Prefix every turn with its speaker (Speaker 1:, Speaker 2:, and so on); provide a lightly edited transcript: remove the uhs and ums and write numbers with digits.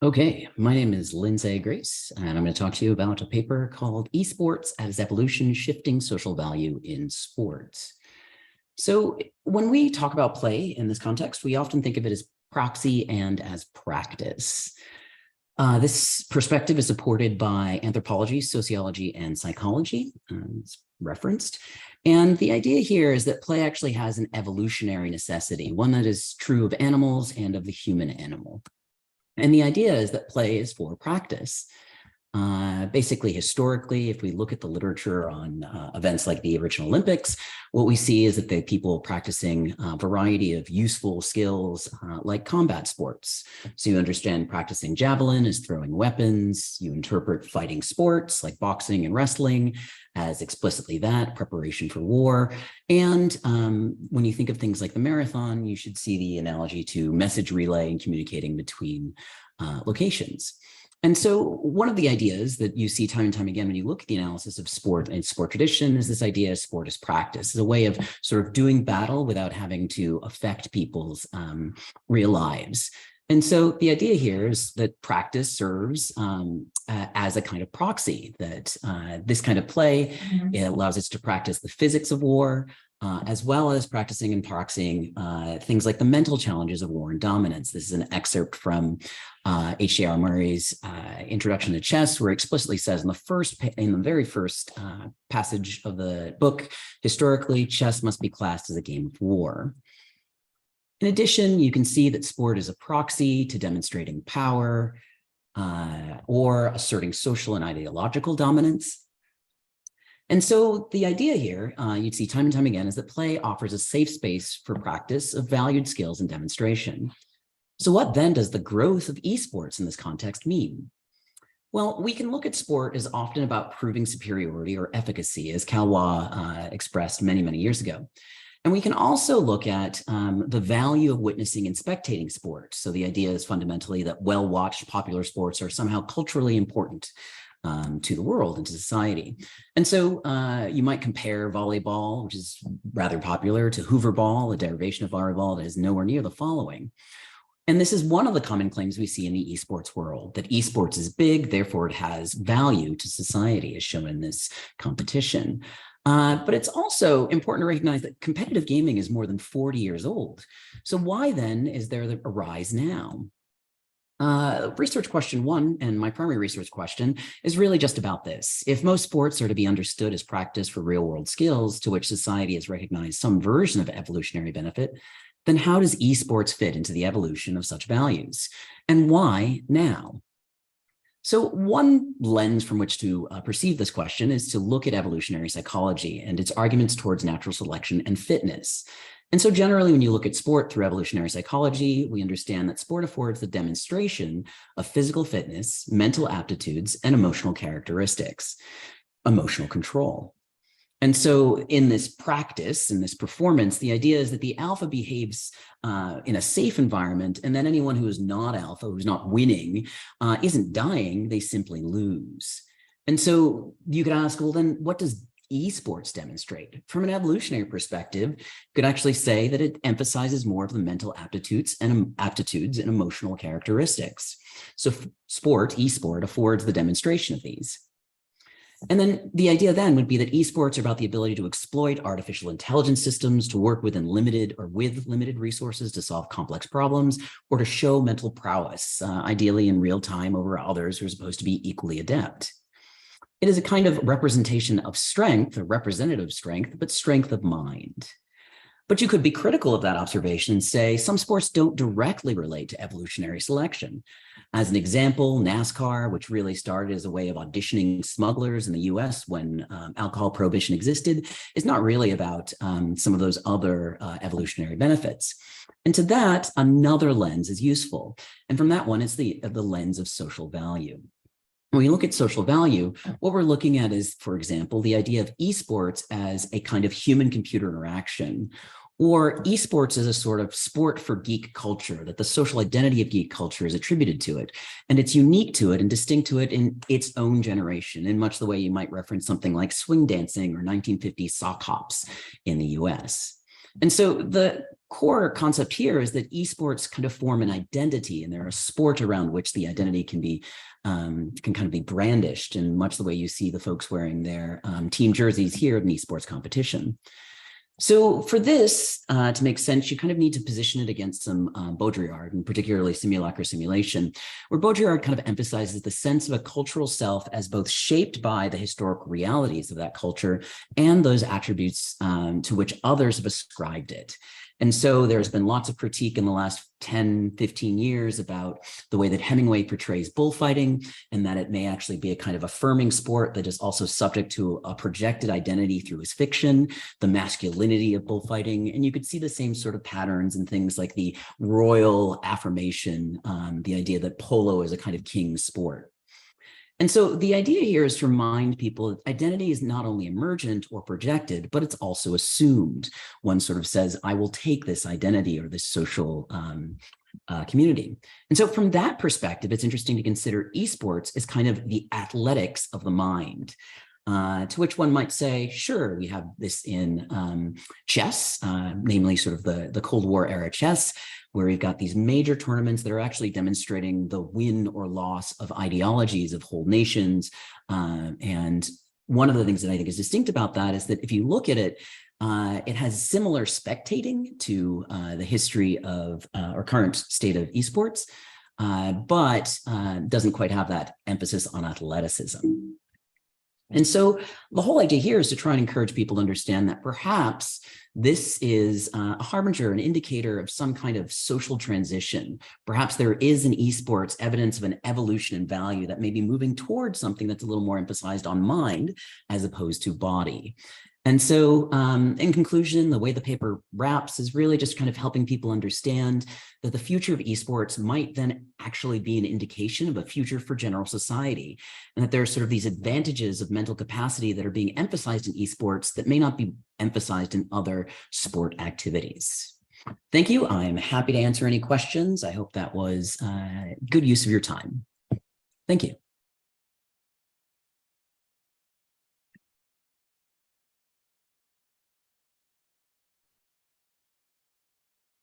Speaker 1: Okay, my name is Lindsay Grace, and I'm going to talk to you about a paper called eSports as Evolution Shifting Social Value in Sports. So when we talk about play in this context, we often think of it as proxy and as practice. This perspective is supported by anthropology, sociology, and psychology, it's referenced. And the idea here is that play actually has an evolutionary necessity, one that is true of animals and of the human animal. And the idea is that play is for practice. Basically, historically, if we look at the literature on events like the original Olympics, what we see is that the people practicing a variety of useful skills like combat sports. So you understand practicing javelin as throwing weapons, you interpret fighting sports like boxing and wrestling as explicitly that, preparation for war. And when you think of things like the marathon, you should see the analogy to message relay and communicating between locations. And so one of the ideas that you see time and time again when you look at the analysis of sport and sport tradition is this idea of sport as practice, as a way of sort of doing battle without having to affect people's real lives. And so the idea here is that practice serves as a kind of proxy, that this kind of play, it allows us to practice the physics of war, as well as practicing and proxying things like the mental challenges of war and dominance. This is an excerpt from H.J.R. Murray's Introduction to Chess, where it explicitly says in the very first passage of the book, historically, chess must be classed as a game of war. In addition, you can see that sport is a proxy to demonstrating power or asserting social and ideological dominance. And so the idea here, you'd see time and time again, is that play offers a safe space for practice of valued skills and demonstration. So what then does the growth of esports in this context mean? Well, we can look at sport as often about proving superiority or efficacy, as Calwa expressed many, many years ago. And we can also look at the value of witnessing and spectating sport. So the idea is fundamentally that well-watched popular sports are somehow culturally important to the world and to society. And so you might compare volleyball, which is rather popular, to hooverball, a derivation of volleyball that is nowhere near the following. And this is one of the common claims we see in the esports world, that esports is big, therefore it has value to society, as shown in this competition. But it's also important to recognize that competitive gaming is more than 40 years old. So why then is there a rise now? Research question one, and my primary research question, is really just about this. If most sports are to be understood as practice for real-world skills to which society has recognized some version of evolutionary benefit, then how does esports fit into the evolution of such values? And why now? So one lens from which to perceive this question is to look at evolutionary psychology and its arguments towards natural selection and fitness. And so generally, when you look at sport through evolutionary psychology, we understand that sport affords the demonstration of physical fitness, mental aptitudes, and emotional characteristics, emotional control. And so in this practice, in this performance, the idea is that the alpha behaves in a safe environment, and then anyone who is not alpha, who's not winning, isn't dying, they simply lose. And so you could ask, well, then what does esports demonstrate? From an evolutionary perspective, you could actually say that it emphasizes more of the mental aptitudes and emotional characteristics. So esport affords the demonstration of these. And then the idea then would be that esports are about the ability to exploit artificial intelligence systems to work with limited resources to solve complex problems or to show mental prowess, ideally in real time over others who are supposed to be equally adept. It is a kind of representation of strength, or representative strength, but strength of mind. But you could be critical of that observation and say some sports don't directly relate to evolutionary selection. As an example, NASCAR, which really started as a way of auditioning smugglers in the US when alcohol prohibition existed, is not really about some of those other evolutionary benefits. And to that, another lens is useful. And from that one, it's the lens of social value. When we look at social value, what we're looking at is, for example, the idea of esports as a kind of human-computer interaction, or esports as a sort of sport for geek culture, that the social identity of geek culture is attributed to it. And it's unique to it and distinct to it in its own generation, in much the way you might reference something like swing dancing or 1950s sock hops in the US. And so the core concept here is that esports kind of form an identity, and they're a sport around which the identity can be can kind of be brandished in much the way you see the folks wearing their team jerseys here at an esports competition. So for this to make sense, you kind of need to position it against some Baudrillard, and particularly simulacra simulation, where Baudrillard kind of emphasizes the sense of a cultural self as both shaped by the historical realities of that culture and those attributes to which others have ascribed it. And so there's been lots of critique in the last 10, 15 years about the way that Hemingway portrays bullfighting, and that it may actually be a kind of affirming sport that is also subject to a projected identity through his fiction, the masculinity of bullfighting. And you could see the same sort of patterns in things like the royal affirmation, the idea that polo is a kind of king sport. And so the idea here is to remind people that identity is not only emergent or projected, but it's also assumed. One sort of says, I will take this identity or this social community. And so from that perspective, it's interesting to consider esports as kind of the athletics of the mind. To which one might say, sure, we have this in chess, namely sort of the Cold War era chess, where we've got these major tournaments that are actually demonstrating the win or loss of ideologies of whole nations. And one of the things that I think is distinct about that is that if you look at it, it has similar spectating to the history of or current state of esports, but doesn't quite have that emphasis on athleticism. And so the whole idea here is to try and encourage people to understand that perhaps this is a harbinger, an indicator of some kind of social transition. Perhaps there is in esports evidence of an evolution in value that may be moving towards something that's a little more emphasized on mind as opposed to body. And so in conclusion, the way the paper wraps is really just kind of helping people understand that the future of esports might then actually be an indication of a future for general society, and that there are sort of these advantages of mental capacity that are being emphasized in esports that may not be emphasized in other sport activities. Thank you. I'm happy to answer any questions. I hope that was good use of your time. Thank you.